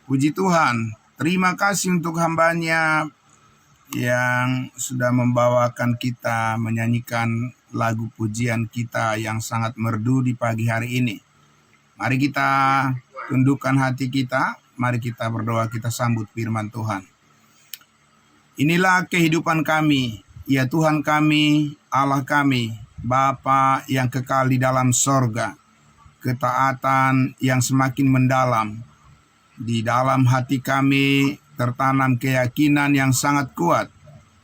Puji Tuhan, terima kasih untuk hamba-Nya yang sudah membawakan kita menyanyikan lagu pujian kita yang sangat merdu di pagi hari ini. Mari kita tundukkan hati kita, mari kita berdoa, kita sambut firman Tuhan. Inilah kehidupan kami, ya Tuhan kami, Allah kami, Bapa yang kekal di dalam sorga. Ketaatan yang semakin mendalam. Di dalam hati kami tertanam keyakinan yang sangat kuat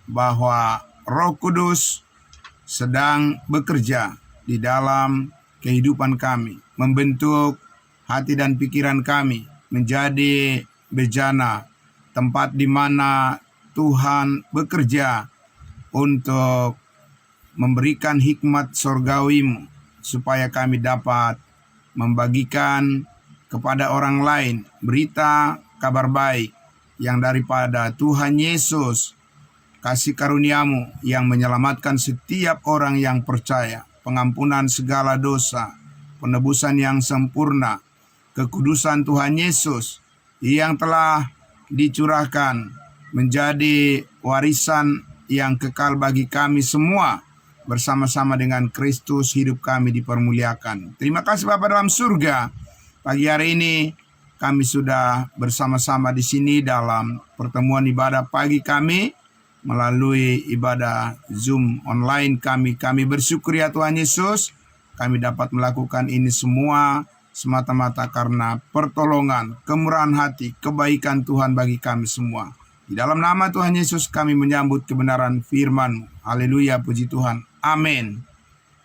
bahwa Roh Kudus sedang bekerja di dalam kehidupan kami, membentuk hati dan pikiran kami menjadi bejana, tempat di mana Tuhan bekerja untuk memberikan hikmat sorgawi-Mu supaya kami dapat membagikan kepada orang lain berita kabar baik yang daripada Tuhan Yesus, kasih karunia-Mu yang menyelamatkan setiap orang yang percaya, pengampunan segala dosa, penebusan yang sempurna, kekudusan Tuhan Yesus yang telah dicurahkan menjadi warisan yang kekal bagi kami semua. Bersama-sama dengan Kristus hidup kami dipermuliakan. Terima kasih Bapa dalam surga. Pagi hari ini kami sudah bersama-sama di sini dalam pertemuan ibadah pagi kami melalui ibadah Zoom online kami. Kami bersyukur ya Tuhan Yesus, kami dapat melakukan ini semua semata-mata karena pertolongan, kemurahan hati, kebaikan Tuhan bagi kami semua. Di dalam nama Tuhan Yesus kami menyambut kebenaran firman-Mu. Haleluya, puji Tuhan. Amin.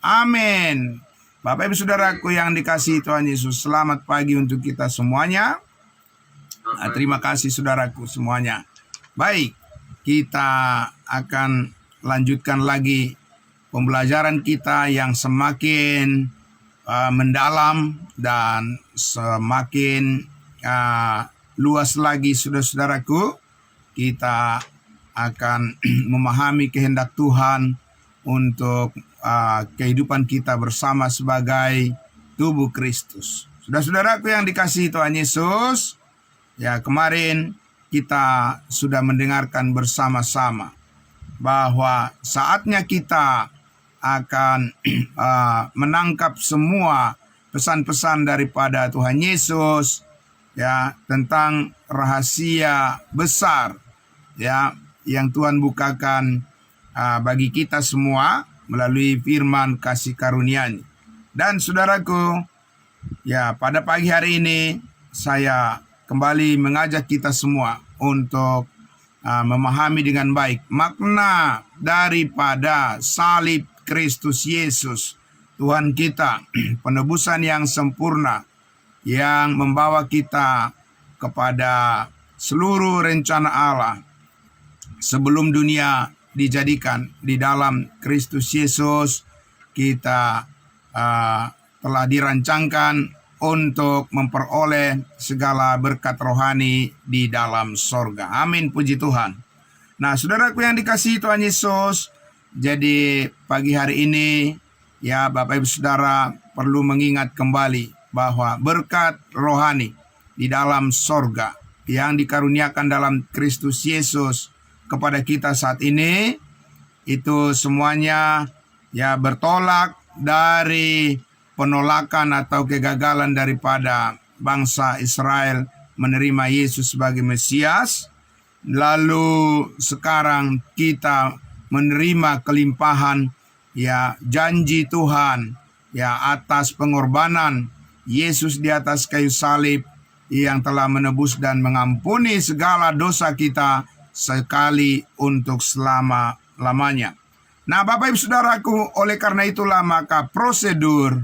Amin. Bapak Ibu Saudaraku yang dikasihi Tuhan Yesus, selamat pagi untuk kita semuanya. Terima kasih saudaraku semuanya. Baik, kita akan lanjutkan lagi pembelajaran kita yang semakin mendalam dan semakin luas lagi saudara-saudaraku. Kita akan memahami kehendak Tuhan untuk kehidupan kita bersama sebagai tubuh Kristus. Saudara-saudaraku yang dikasihi Tuhan Yesus, ya kemarin kita sudah mendengarkan bersama-sama bahwa saatnya kita akan menangkap semua pesan-pesan daripada Tuhan Yesus ya tentang rahasia besar ya yang Tuhan bukakan bagi kita semua melalui firman kasih karunia-Nya. Dan saudaraku, ya pada pagi hari ini saya kembali mengajak kita semua untuk memahami dengan baik makna daripada salib Kristus Yesus, Tuhan kita, penebusan yang sempurna yang membawa kita kepada seluruh rencana Allah sebelum dunia dijadikan. Di dalam Kristus Yesus kita telah dirancangkan untuk memperoleh segala berkat rohani di dalam sorga. Amin, puji Tuhan. Nah saudaraku yang dikasihi Tuhan Yesus, jadi pagi hari ini ya Bapak Ibu Saudara perlu mengingat kembali bahwa berkat rohani di dalam sorga yang dikaruniakan dalam Kristus Yesus kepada kita saat ini, itu semuanya ya bertolak dari penolakan atau kegagalan daripada bangsa Israel menerima Yesus sebagai Mesias. Lalu sekarang kita menerima kelimpahan ya janji Tuhan ya atas pengorbanan Yesus di atas kayu salib yang telah menebus dan mengampuni segala dosa kita sekali untuk selama-lamanya. Nah Bapak Ibu Saudaraku, oleh karena itulah maka prosedur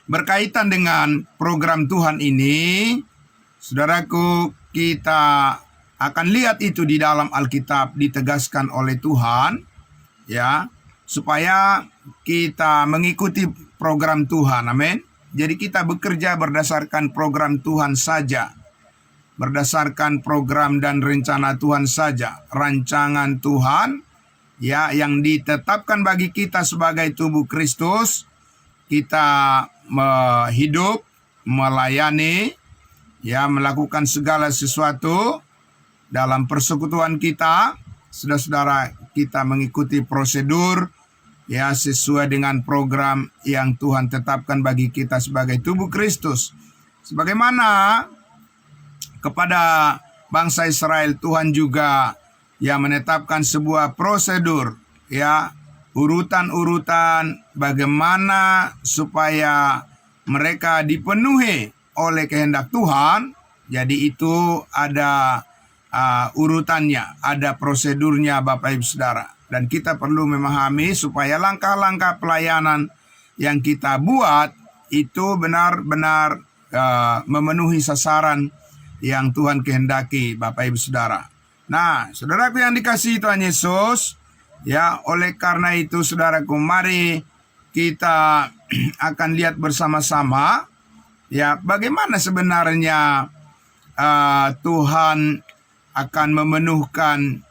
berkaitan dengan program Tuhan ini, saudaraku, kita akan lihat itu di dalam Alkitab ditegaskan oleh Tuhan, ya, supaya kita mengikuti program Tuhan, amin. Jadi kita bekerja berdasarkan program Tuhan saja, berdasarkan program dan rencana Tuhan saja, rancangan Tuhan, ya, yang ditetapkan bagi kita sebagai tubuh Kristus. Kita hidup, melayani, ya melakukan segala sesuatu dalam persekutuan kita. Saudara-saudara, kita mengikuti prosedur ya sesuai dengan program yang Tuhan tetapkan bagi kita sebagai tubuh Kristus. Sebagaimana kepada bangsa Israel, Tuhan juga ya menetapkan sebuah prosedur, ya urutan-urutan bagaimana supaya mereka dipenuhi oleh kehendak Tuhan. Jadi itu ada urutannya, ada prosedurnya Bapak Ibu Saudara. Dan kita perlu memahami supaya langkah-langkah pelayanan yang kita buat itu benar-benar memenuhi sasaran yang Tuhan kehendaki Bapak Ibu Saudara. Nah, saudaraku yang dikasihi Tuhan Yesus, ya oleh karena itu saudaraku, mari kita akan lihat bersama-sama ya bagaimana sebenarnya Tuhan akan memenuhkan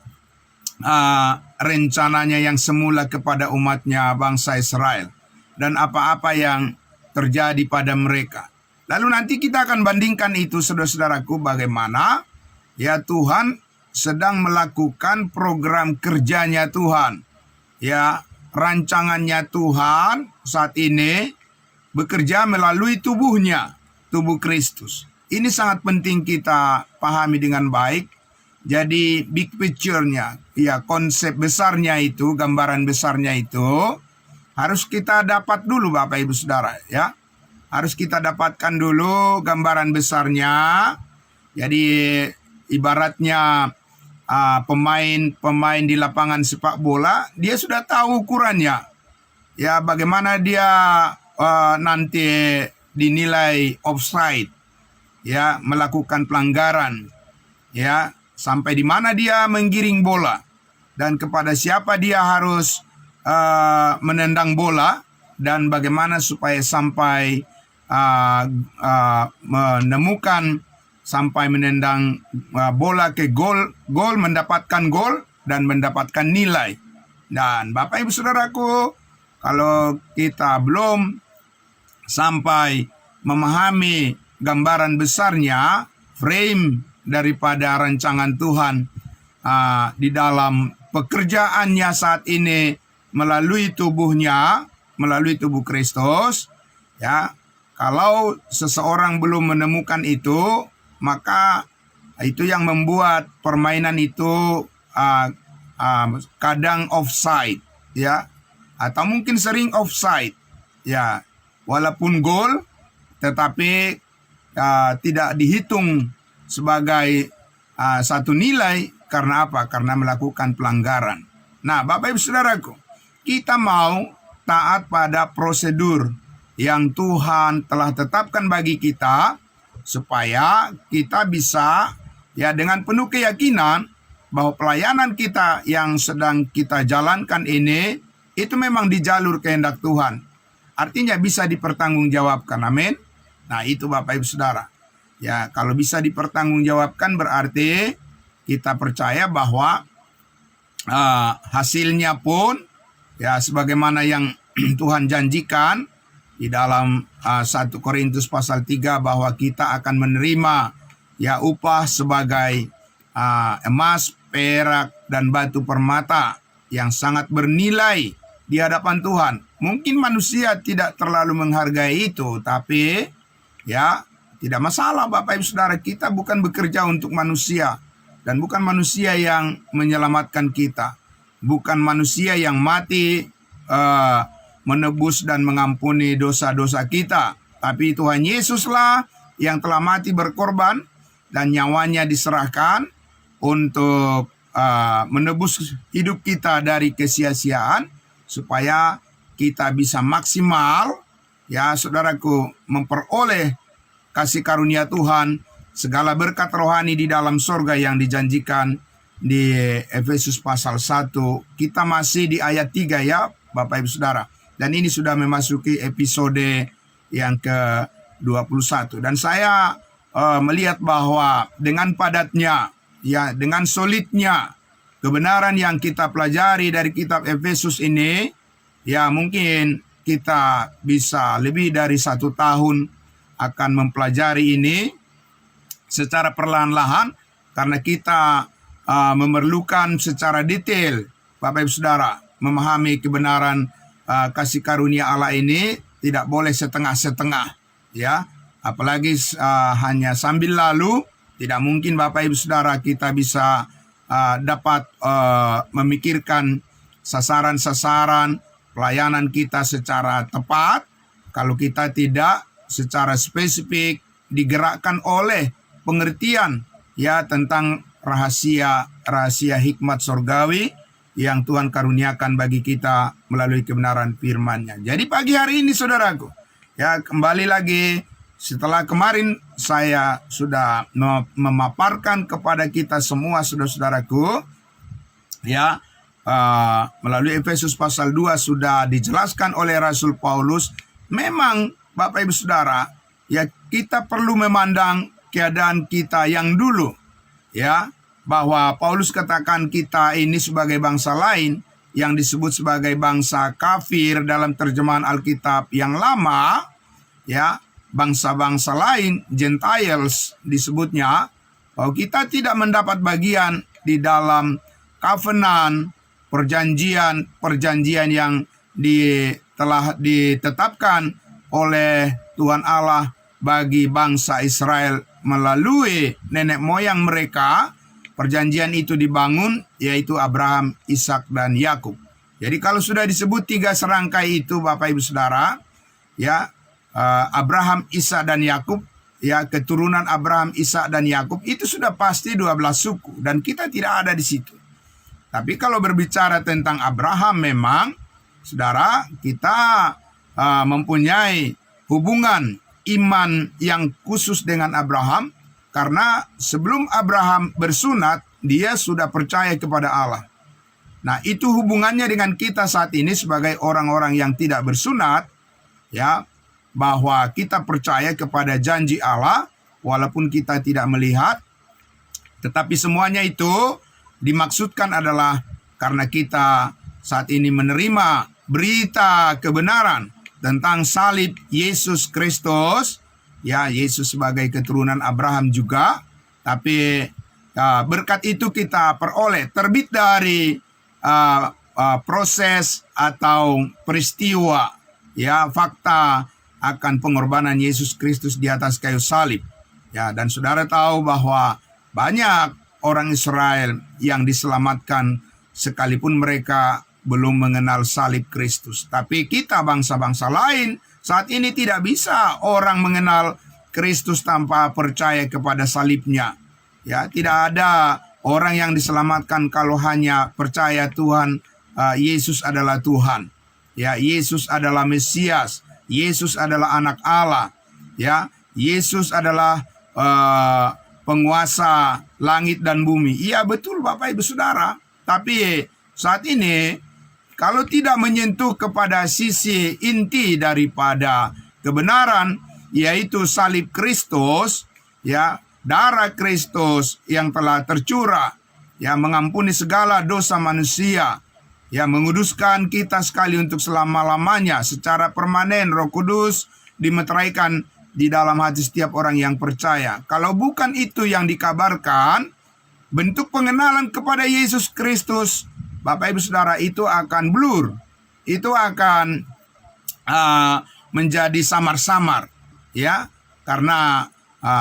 rencananya yang semula kepada umatnya bangsa Israel dan apa-apa yang terjadi pada mereka. Lalu nanti kita akan bandingkan itu saudara-saudaraku bagaimana ya Tuhan sedang melakukan program kerjanya Tuhan. Ya, rancangannya Tuhan saat ini bekerja melalui tubuhnya, tubuh Kristus. Ini sangat penting kita pahami dengan baik. Jadi big picture-nya, ya konsep besarnya itu, gambaran besarnya itu harus kita dapat dulu Bapak Ibu Saudara ya. Harus kita dapatkan dulu gambaran besarnya. Jadi ibaratnya pemain di lapangan sepak bola, dia sudah tahu ukurannya. Ya bagaimana dia nanti dinilai offside, ya melakukan pelanggaran, ya sampai di mana dia menggiring bola dan kepada siapa dia harus menendang bola dan bagaimana supaya sampai menemukan sampai menendang bola ke gol mendapatkan gol dan mendapatkan nilai. Dan Bapak Ibu Saudaraku, kalau kita belum sampai memahami gambaran besarnya, frame daripada rancangan Tuhan di dalam pekerjaannya saat ini melalui tubuhnya, melalui tubuh Kristus, ya. Kalau seseorang belum menemukan itu, maka itu yang membuat permainan itu kadang offside, ya, atau mungkin sering offside, ya, walaupun gol, tetapi tidak dihitung sebagai satu nilai. Karena apa? Karena melakukan pelanggaran. Nah, Bapak Ibu Saudaraku, kita mau taat pada prosedur yang Tuhan telah tetapkan bagi kita, supaya kita bisa ya dengan penuh keyakinan bahwa pelayanan kita yang sedang kita jalankan ini itu memang di jalur kehendak Tuhan. Artinya bisa dipertanggungjawabkan. Amin. Nah, itu Bapak Ibu Saudara. Ya, kalau bisa dipertanggungjawabkan berarti kita percaya bahwa hasilnya pun ya sebagaimana yang Tuhan janjikan di dalam 1 Korintus pasal 3 bahwa kita akan menerima ya upah sebagai emas, perak, dan batu permata yang sangat bernilai di hadapan Tuhan. Mungkin manusia tidak terlalu menghargai itu, tapi ya tidak masalah Bapak Ibu Saudara, kita bukan bekerja untuk manusia dan bukan manusia yang menyelamatkan kita, bukan manusia yang mati menebus dan mengampuni dosa-dosa kita, tapi Tuhan Yesuslah yang telah mati berkorban dan nyawanya diserahkan untuk menebus hidup kita dari kesia-siaan supaya kita bisa maksimal ya saudaraku memperoleh kasih karunia Tuhan, segala berkat rohani di dalam sorga yang dijanjikan di Efesus pasal 1. Kita masih di ayat 3 ya Bapak Ibu Saudara. Dan ini sudah memasuki episode yang ke-21. Dan saya melihat bahwa dengan padatnya, ya dengan solidnya kebenaran yang kita pelajari dari kitab Efesus ini, ya mungkin kita bisa lebih dari 1 tahun akan mempelajari ini. secara perlahan-lahan karena kita memerlukan secara detail, Bapak Ibu Saudara, memahami kebenaran kasih karunia Allah ini tidak boleh setengah-setengah, ya. Apalagi hanya sambil lalu, tidak mungkin Bapak Ibu Saudara kita bisa dapat memikirkan sasaran-sasaran pelayanan kita secara tepat kalau kita tidak secara spesifik digerakkan oleh pengertian ya tentang rahasia hikmat sorgawi yang Tuhan karuniakan bagi kita melalui kebenaran firman-Nya. Jadi pagi hari ini saudaraku, ya kembali lagi setelah kemarin saya sudah memaparkan kepada kita semua saudara-saudaraku, ya melalui Efesus pasal 2 sudah dijelaskan oleh Rasul Paulus, memang Bapak Ibu Saudara, ya kita perlu memandang keadaan kita yang dulu, ya, bahwa Paulus katakan kita ini sebagai bangsa lain yang disebut sebagai bangsa kafir dalam terjemahan Alkitab yang lama, ya, bangsa-bangsa lain, Gentiles disebutnya, bahwa kita tidak mendapat bagian di dalam covenant, perjanjian yang telah ditetapkan oleh Tuhan Allah bagi bangsa Israel melalui nenek moyang mereka. Perjanjian itu dibangun yaitu Abraham, Ishak, dan Yakub. Jadi kalau sudah disebut 3 serangkai itu Bapak Ibu Saudara, ya Abraham, Ishak, dan Yakub, ya keturunan Abraham, Ishak, dan Yakub itu sudah pasti 12 suku dan kita tidak ada di situ. Tapi kalau berbicara tentang Abraham, memang saudara kita mempunyai hubungan iman yang khusus dengan Abraham, karena sebelum Abraham bersunat dia sudah percaya kepada Allah. Nah, itu hubungannya dengan kita saat ini sebagai orang-orang yang tidak bersunat, ya, bahwa kita percaya kepada janji Allah walaupun kita tidak melihat, tetapi semuanya itu dimaksudkan adalah karena kita saat ini menerima berita kebenaran tentang salib Yesus Kristus, ya Yesus sebagai keturunan Abraham juga, tapi berkat itu kita peroleh terbit dari proses atau peristiwa, ya fakta akan pengorbanan Yesus Kristus di atas kayu salib, ya. Dan saudara tahu bahwa banyak orang Israel yang diselamatkan sekalipun mereka belum mengenal salib Kristus. Tapi kita bangsa-bangsa lain saat ini tidak bisa orang mengenal Kristus tanpa percaya kepada salibnya. Ya, tidak ada orang yang diselamatkan kalau hanya percaya Tuhan Yesus adalah Tuhan. Ya, Yesus adalah Mesias. Yesus adalah anak Allah. Ya, Yesus adalah penguasa langit dan bumi. Iya betul Bapak Ibu Saudara. Tapi saat ini kalau tidak menyentuh kepada sisi inti daripada kebenaran, yaitu salib Kristus, ya, darah Kristus yang telah tercurah, ya, mengampuni segala dosa manusia, ya, menguduskan kita sekali untuk selama-lamanya secara permanen. Roh Kudus dimeteraikan di dalam hati setiap orang yang percaya. Kalau bukan itu yang dikabarkan, bentuk pengenalan kepada Yesus Kristus, Bapak Ibu Saudara, itu akan blur. Itu akan menjadi samar-samar, ya. Karena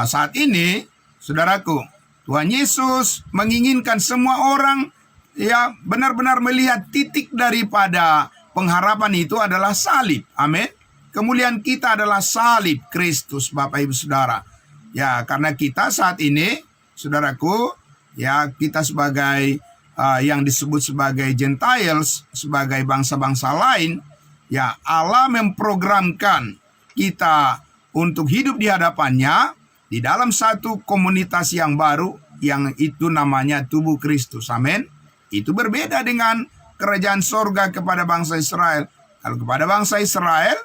saat ini, saudaraku, Tuhan Yesus menginginkan semua orang, ya, benar-benar melihat titik daripada pengharapan itu adalah salib. Amin. Kemuliaan kita adalah salib Kristus, Bapak Ibu Saudara. Ya, karena kita saat ini, saudaraku, ya, kita sebagai yang disebut sebagai Gentiles, sebagai bangsa-bangsa lain, ya, Allah memprogramkan kita untuk hidup di hadapannya di dalam satu komunitas yang baru, yang itu namanya tubuh Kristus. Amin. Itu berbeda dengan kerajaan sorga kepada bangsa Israel. Kalau kepada bangsa Israel,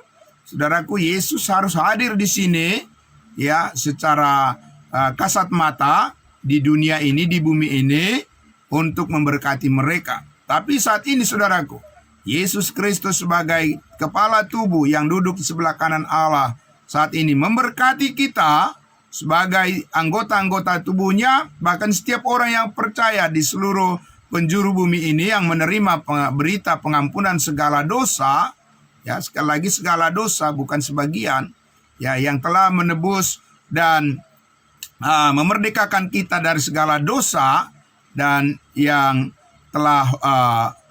saudaraku, Yesus harus hadir di sini, ya, secara kasat mata di dunia ini, di bumi ini, untuk memberkati mereka. Tapi saat ini, saudaraku, Yesus Kristus sebagai kepala tubuh yang duduk di sebelah kanan Allah saat ini memberkati kita sebagai anggota-anggota tubuhnya, bahkan setiap orang yang percaya di seluruh penjuru bumi ini yang menerima berita pengampunan segala dosa, ya sekali lagi segala dosa bukan sebagian, ya yang telah menebus dan memerdekakan kita dari segala dosa, dan yang telah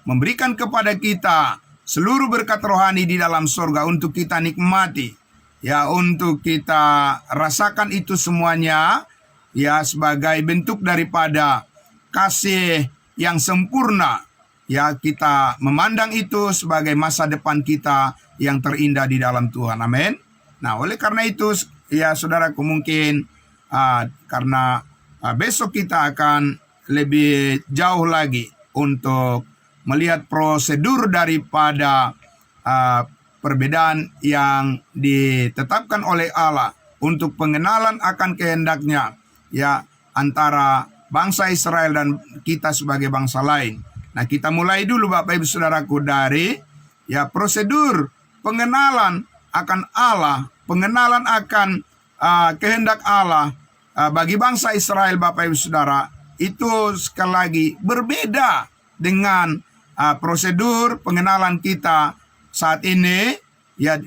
memberikan kepada kita seluruh berkat rohani di dalam surga untuk kita nikmati, ya untuk kita rasakan itu semuanya, ya sebagai bentuk daripada kasih yang sempurna, ya kita memandang itu sebagai masa depan kita yang terindah di dalam Tuhan. Amin. Nah, oleh karena itu ya saudaraku, mungkin karena besok kita akan lebih jauh lagi untuk melihat prosedur daripada perbedaan yang ditetapkan oleh Allah untuk pengenalan akan kehendaknya, ya antara bangsa Israel dan kita sebagai bangsa lain. Nah, kita mulai dulu Bapak Ibu Saudaraku dari ya prosedur pengenalan akan Allah, pengenalan akan kehendak Allah bagi bangsa Israel. Bapak Ibu Saudara, itu sekali lagi berbeda dengan prosedur pengenalan kita saat ini, ya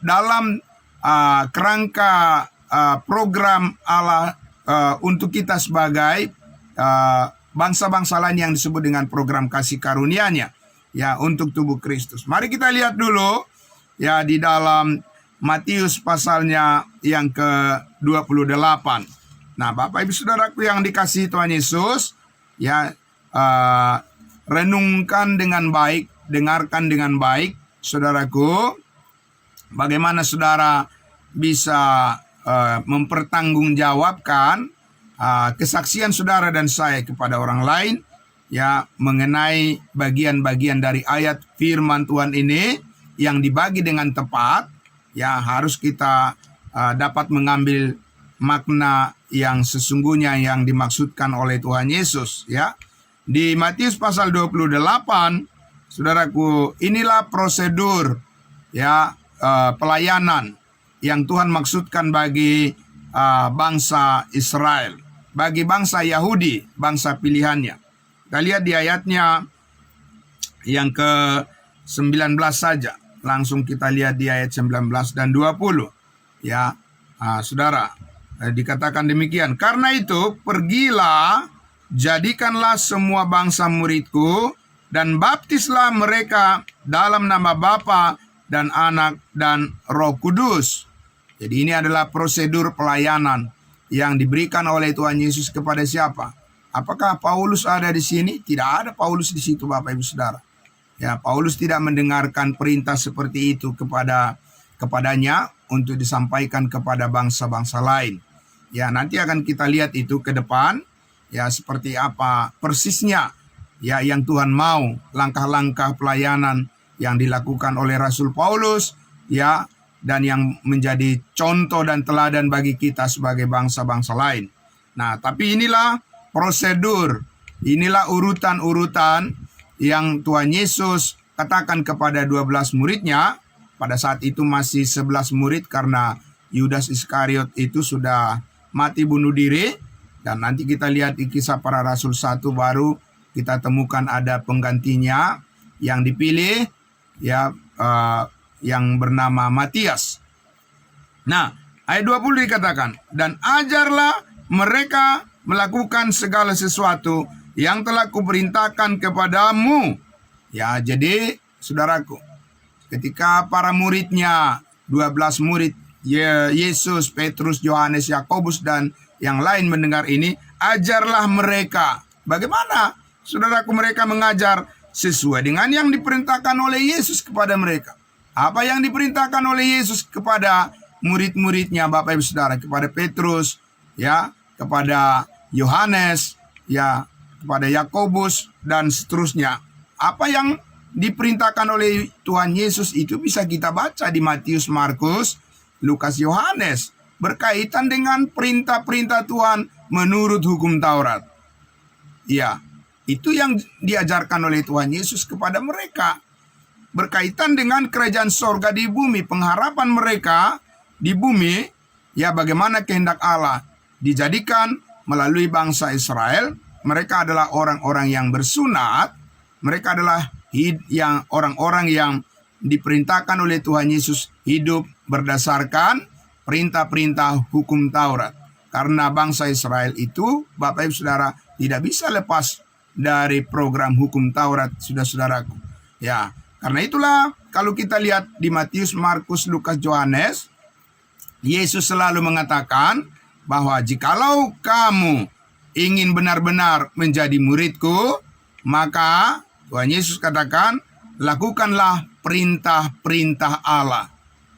dalam kerangka program Allah untuk kita sebagai bangsa-bangsa lain yang disebut dengan program kasih karunia-Nya, ya untuk tubuh Kristus. Mari kita lihat dulu ya di dalam Matius pasalnya yang ke-28. Nah, Bapak Ibu Saudaraku yang dikasihi Tuhan Yesus, ya renungkan dengan baik, dengarkan dengan baik, saudaraku, bagaimana saudara bisa mempertanggungjawabkan kesaksian saudara dan saya kepada orang lain, ya mengenai bagian-bagian dari ayat firman Tuhan ini yang dibagi dengan tepat, ya harus kita dapat mengambil makna yang sesungguhnya yang dimaksudkan oleh Tuhan Yesus, ya. Di Matius pasal 28, saudaraku, inilah prosedur ya pelayanan yang Tuhan maksudkan bagi bangsa Israel, bagi bangsa Yahudi, bangsa pilihannya. Kita lihat di ayatnya yang ke-19 saja. Langsung kita lihat di ayat 19 dan 20. Ya, saudara, dikatakan demikian. Karena itu, pergilah, jadikanlah semua bangsa muridku, dan baptislah mereka dalam nama Bapa dan Anak dan Roh Kudus. Jadi ini adalah prosedur pelayanan yang diberikan oleh Tuhan Yesus kepada siapa? Apakah Paulus ada di sini? Tidak ada Paulus di situ, Bapak Ibu Saudara. Ya, Paulus tidak mendengarkan perintah seperti itu kepadanya untuk disampaikan kepada bangsa-bangsa lain. Ya, nanti akan kita lihat itu ke depan, ya seperti apa persisnya ya yang Tuhan mau, langkah-langkah pelayanan yang dilakukan oleh Rasul Paulus, ya, dan yang menjadi contoh dan teladan bagi kita sebagai bangsa-bangsa lain. Nah, tapi inilah prosedur, inilah urutan-urutan yang Tuhan Yesus katakan kepada 12 muridnya. Pada saat itu masih 11 murid karena Yudas Iskariot itu sudah mati bunuh diri. Dan nanti kita lihat di Kisah Para Rasul 1 baru kita temukan ada penggantinya yang dipilih, ya yang bernama Matias. Nah, ayat 20 dikatakan, dan ajarlah mereka melakukan segala sesuatu yang telah kuperintahkan kepadamu. Ya, jadi saudaraku, ketika para muridnya, 12 murid, Yesus, Petrus, Yohanes, Yakobus, dan yang lain mendengar ini, ajarlah mereka. Bagaimana saudaraku mereka mengajar? Sesuai dengan yang diperintahkan oleh Yesus kepada mereka. Apa yang diperintahkan oleh Yesus kepada murid-muridnya, Bapak Ibu Saudara, kepada Petrus, ya, kepada Yohanes, ya, kepada Yakobus, dan seterusnya. Apa yang diperintahkan oleh Tuhan Yesus itu bisa kita baca di Matius, Markus, Lukas, Yohanes, berkaitan dengan perintah-perintah Tuhan menurut hukum Taurat. Ya, itu yang diajarkan oleh Tuhan Yesus kepada mereka. Berkaitan dengan kerajaan sorga di bumi, pengharapan mereka di bumi, ya bagaimana kehendak Allah dijadikan melalui bangsa Israel. Mereka adalah orang-orang yang bersunat. Mereka adalah orang-orang yang diperintahkan oleh Tuhan Yesus hidup berdasarkan perintah-perintah hukum Taurat. Karena bangsa Israel itu, Bapak Ibu Saudara, tidak bisa lepas dari program hukum Taurat, saudara-saudaraku. Ya, karena itulah kalau kita lihat di Matius, Markus, Lukas, Yohanes, Yesus selalu mengatakan bahwa jikalau kamu ingin benar-benar menjadi muridku, maka Tuhan Yesus katakan, lakukanlah perintah-perintah Allah.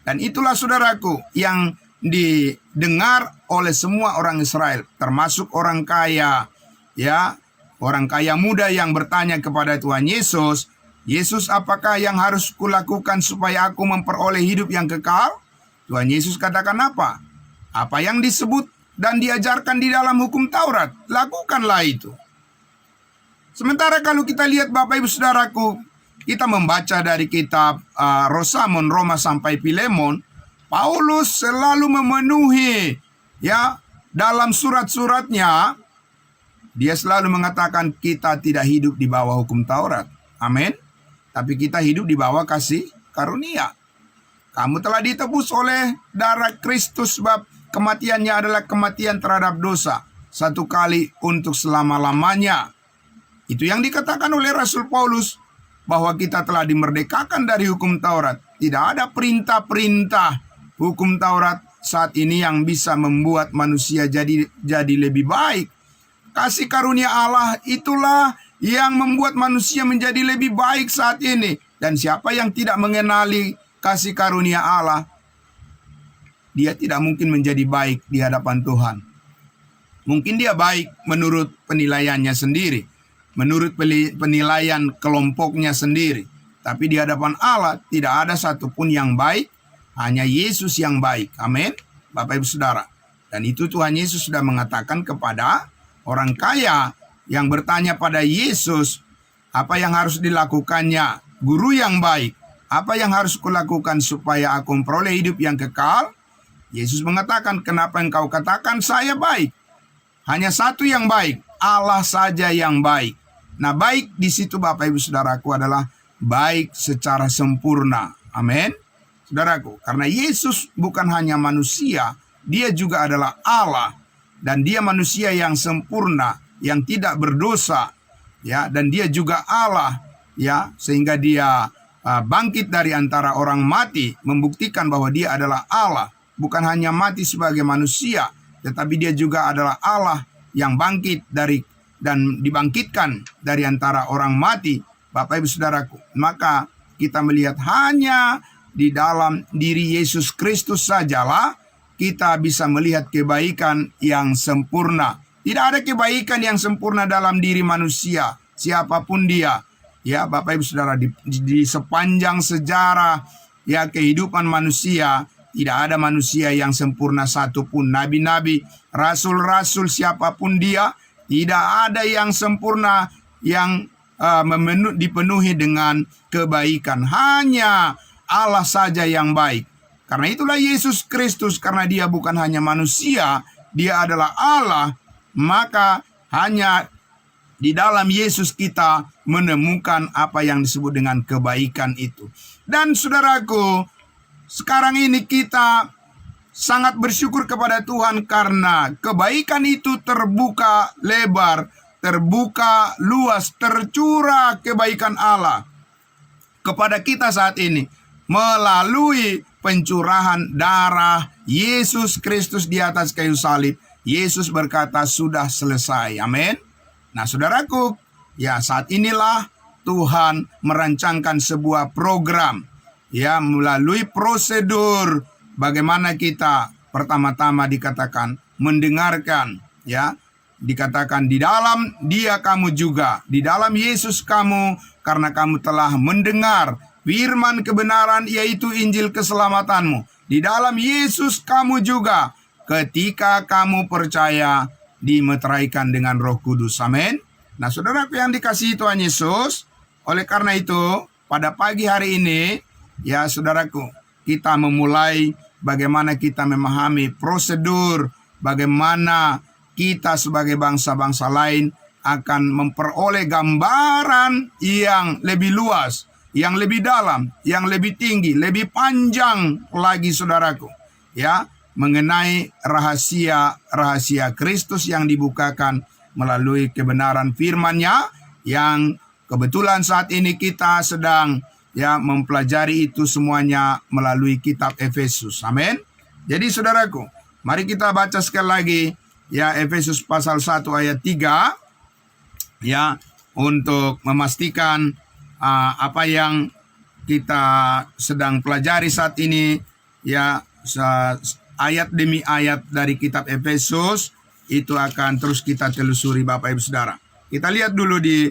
Dan itulah saudaraku yang didengar oleh semua orang Israel, termasuk orang kaya, ya, orang kaya muda yang bertanya kepada Tuhan Yesus, Yesus, apakah yang harus kulakukan supaya aku memperoleh hidup yang kekal? Tuhan Yesus katakan apa? Apa yang disebut dan diajarkan di dalam hukum Taurat, lakukanlah itu. Sementara kalau kita lihat Bapak Ibu Saudaraku, kita membaca dari kitab Rosamon, Roma sampai Filemon, Paulus selalu memenuhi, ya, dalam surat-suratnya, dia selalu mengatakan kita tidak hidup di bawah hukum Taurat. Amin. Tapi kita hidup di bawah kasih karunia. Kamu telah ditebus oleh darah Kristus, sebab kematiannya adalah kematian terhadap dosa, satu kali untuk selama-lamanya. Itu yang dikatakan oleh Rasul Paulus, bahwa kita telah dimerdekakan dari hukum Taurat. Tidak ada perintah-perintah hukum Taurat saat ini yang bisa membuat manusia jadi lebih baik. Kasih karunia Allah itulah yang membuat manusia menjadi lebih baik saat ini. Dan siapa yang tidak mengenali kasih karunia Allah, dia tidak mungkin menjadi baik di hadapan Tuhan. Mungkin dia baik menurut penilaiannya sendiri, menurut penilaian kelompoknya sendiri. Tapi di hadapan Allah tidak ada satupun yang baik, hanya Yesus yang baik. Amin, Bapak Ibu Saudara. Dan itu Tuhan Yesus sudah mengatakan kepada orang kaya yang bertanya pada Yesus, apa yang harus dilakukannya? Guru yang baik, apa yang harus kulakukan supaya aku memperoleh hidup yang kekal? Yesus mengatakan, kenapa engkau katakan saya baik? Hanya satu yang baik, Allah saja yang baik. Nah, baik di situ Bapak Ibu Saudaraku adalah baik secara sempurna. Amin. Saudaraku, karena Yesus bukan hanya manusia, dia juga adalah Allah. Dan dia manusia yang sempurna, yang tidak berdosa, ya, dan dia juga Allah, ya, sehingga dia bangkit dari antara orang mati, membuktikan bahwa dia adalah Allah. Bukan hanya mati sebagai manusia, tetapi dia juga adalah Allah yang bangkit dari dan dibangkitkan dari antara orang mati. Bapak Ibu Saudaraku, maka kita melihat hanya di dalam diri Yesus Kristus sajalah kita bisa melihat kebaikan yang sempurna. Tidak ada kebaikan yang sempurna dalam diri manusia, siapapun dia. Ya, Bapak Ibu Saudara, di sepanjang sejarah ya kehidupan manusia, tidak ada manusia yang sempurna satupun. Nabi-nabi, rasul-rasul, siapapun dia, tidak ada yang sempurna yang dipenuhi dengan kebaikan. Hanya Allah saja yang baik. Karena itulah Yesus Kristus, karena dia bukan hanya manusia, dia adalah Allah. Maka hanya di dalam Yesus kita menemukan apa yang disebut dengan kebaikan itu. Dan saudaraku, sekarang ini kita sangat bersyukur kepada Tuhan karena kebaikan itu terbuka lebar, terbuka luas, tercurah kebaikan Allah kepada kita saat ini melalui pencurahan darah Yesus Kristus di atas kayu salib. Yesus berkata, sudah selesai. Amin. Nah, saudaraku, ya saat inilah Tuhan merancangkan sebuah program, ya, melalui prosedur bagaimana kita pertama-tama dikatakan mendengarkan, ya, dikatakan di dalam Dia kamu juga, di dalam Yesus kamu, karena kamu telah mendengar firman kebenaran, yaitu Injil keselamatanmu. Di dalam Yesus kamu juga, ketika kamu percaya, dimeteraikan dengan Roh Kudus. Amin. Nah, saudaraku yang dikasihi Tuhan Yesus, oleh karena itu pada pagi hari ini, ya saudaraku, kita memulai bagaimana kita memahami prosedur, bagaimana kita sebagai bangsa-bangsa lain akan memperoleh gambaran yang lebih luas, yang lebih dalam, yang lebih tinggi, lebih panjang lagi, saudaraku, ya, mengenai rahasia-rahasia Kristus yang dibukakan melalui kebenaran firman-Nya, yang kebetulan saat ini kita sedang mempelajari itu semuanya melalui kitab Efesus. Amin. Jadi saudaraku, mari kita baca sekali lagi Efesus pasal 1 ayat 3 untuk memastikan apa yang kita sedang pelajari saat ini, ayat demi ayat dari kitab Efesus itu akan terus kita telusuri, Bapak Ibu Saudara. Kita lihat dulu di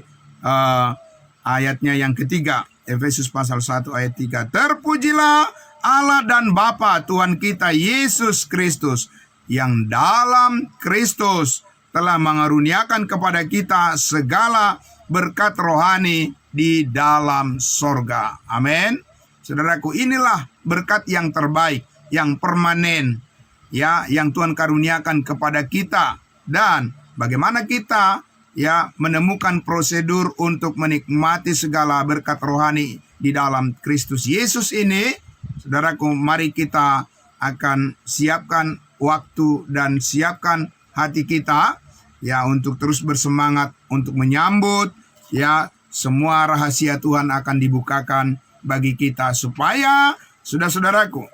ayatnya yang ketiga, Efesus pasal 1 ayat 3. Terpujilah Allah dan Bapa Tuhan kita Yesus Kristus, yang dalam Kristus telah mengaruniakan kepada kita segala berkat rohani di dalam sorga. Amin. Saudaraku, inilah berkat yang terbaik, yang permanen, yang Tuhan karuniakan kepada kita. Dan bagaimana kita menemukan prosedur untuk menikmati segala berkat rohani di dalam Kristus Yesus ini, saudaraku, mari kita akan siapkan waktu dan siapkan hati kita untuk terus bersemangat untuk menyambut semua rahasia Tuhan akan dibukakan bagi kita, supaya saudaraku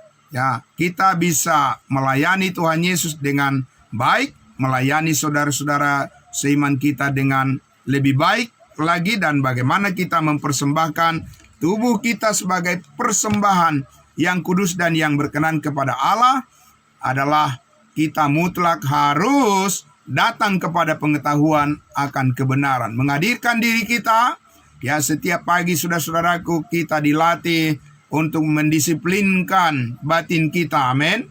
kita bisa melayani Tuhan Yesus dengan baik, melayani saudara-saudara seiman kita dengan lebih baik lagi, dan bagaimana kita mempersembahkan tubuh kita sebagai persembahan yang kudus dan yang berkenan kepada Allah adalah kita mutlak harus datang kepada pengetahuan akan kebenaran. Menghadirkan diri kita, setiap pagi saudara-saudaraku, kita dilatih untuk mendisiplinkan batin kita, amin.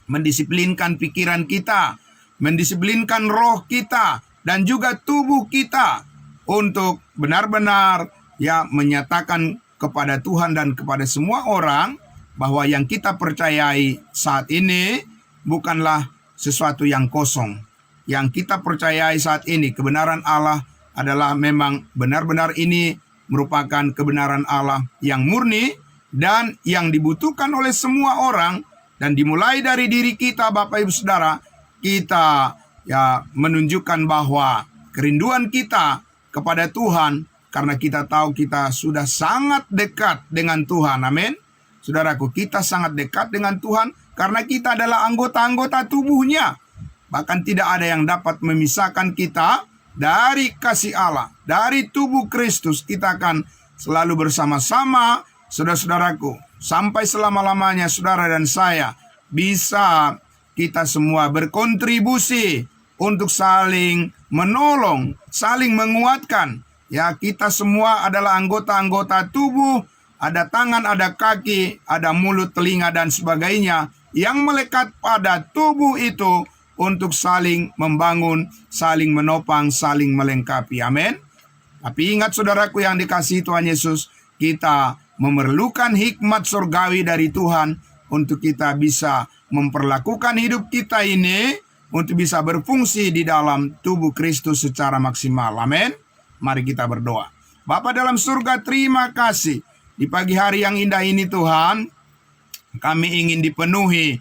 Mendisiplinkan pikiran kita, mendisiplinkan roh kita, dan juga tubuh kita untuk benar-benar menyatakan kepada Tuhan dan kepada semua orang bahwa yang kita percayai saat ini bukanlah sesuatu yang kosong. Yang kita percayai saat ini, kebenaran Allah adalah memang benar-benar ini merupakan kebenaran Allah yang murni dan yang dibutuhkan oleh semua orang, dan dimulai dari diri kita, Bapak Ibu Saudara, kita menunjukkan bahwa kerinduan kita kepada Tuhan, karena kita tahu kita sudah sangat dekat dengan Tuhan. Amin. Saudaraku, kita sangat dekat dengan Tuhan karena kita adalah anggota-anggota tubuhnya. Bahkan tidak ada yang dapat memisahkan kita dari kasih Allah, dari tubuh Kristus. Kita akan selalu bersama-sama, saudara-saudaraku, sampai selama-lamanya saudara dan saya bisa kita semua berkontribusi untuk saling menolong, saling menguatkan. Kita semua adalah anggota-anggota tubuh, ada tangan, ada kaki, ada mulut, telinga, dan sebagainya yang melekat pada tubuh itu untuk saling membangun, saling menopang, saling melengkapi. Amin. Tapi ingat saudaraku yang dikasihi Tuhan Yesus, kita memerlukan hikmat surgawi dari Tuhan untuk kita bisa memperlakukan hidup kita ini untuk bisa berfungsi di dalam tubuh Kristus secara maksimal. Amin. Mari kita berdoa. Bapa dalam surga, terima kasih di pagi hari yang indah ini Tuhan. Kami ingin dipenuhi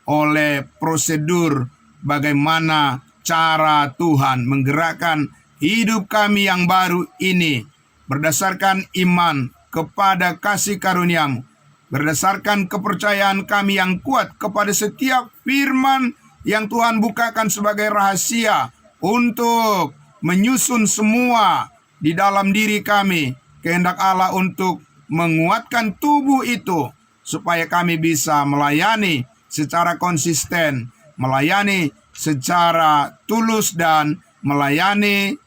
oleh prosedur bagaimana cara Tuhan menggerakkan hidup kami yang baru ini berdasarkan iman kepada kasih karunia-Mu, berdasarkan kepercayaan kami yang kuat kepada setiap firman yang Tuhan bukakan sebagai rahasia untuk menyusun semua di dalam diri kami kehendak Allah untuk menguatkan tubuh itu supaya kami bisa melayani secara konsisten, melayani secara tulus, dan melayani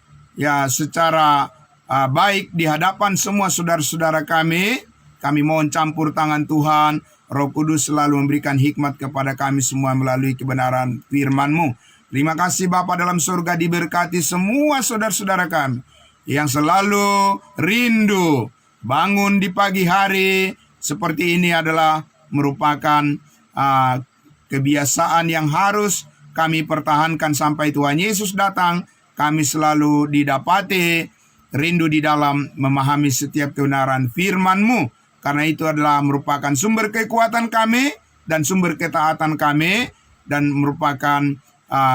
secara baik di hadapan semua saudara-saudara kami. Kami mohon campur tangan Tuhan, Roh Kudus selalu memberikan hikmat kepada kami semua melalui kebenaran firman-Mu. Terima kasih Bapa dalam surga, diberkati semua saudara-saudara kami yang selalu rindu bangun di pagi hari seperti ini adalah merupakan kebiasaan yang harus kami pertahankan sampai Tuhan Yesus datang. Kami selalu didapati rindu di dalam memahami setiap kebenaran firman-Mu, karena itu adalah merupakan sumber kekuatan kami dan sumber ketaatan kami, dan merupakan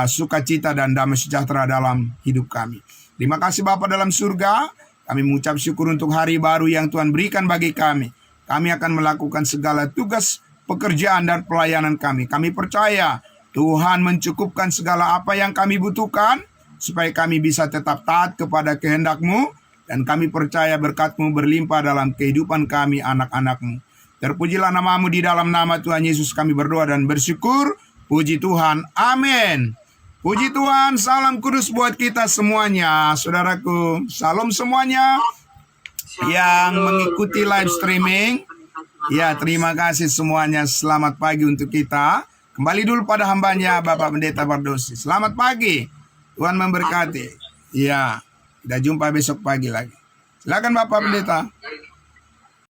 sukacita dan damai sejahtera dalam hidup kami. Terima kasih Bapa dalam surga. Kami mengucap syukur untuk hari baru yang Tuhan berikan bagi kami. Kami akan melakukan segala tugas, pekerjaan, dan pelayanan kami. Kami percaya Tuhan mencukupkan segala apa yang kami butuhkan, supaya kami bisa tetap taat kepada kehendak-Mu, dan kami percaya berkat-Mu berlimpah dalam kehidupan kami, anak-anak-Mu. Terpujilah nama-Mu, di dalam nama Tuhan Yesus kami berdoa dan bersyukur. Puji Tuhan, amin. Puji Tuhan, salam kudus buat kita semuanya, saudaraku. Salam semuanya yang mengikuti live streaming. Ya, terima kasih semuanya. Selamat pagi untuk kita. Kembali dulu pada hambanya, Bapak Pendeta Bardosi. Selamat pagi. Tuhan memberkati. Ya, kita jumpa besok pagi lagi. Silakan Bapak Pendeta.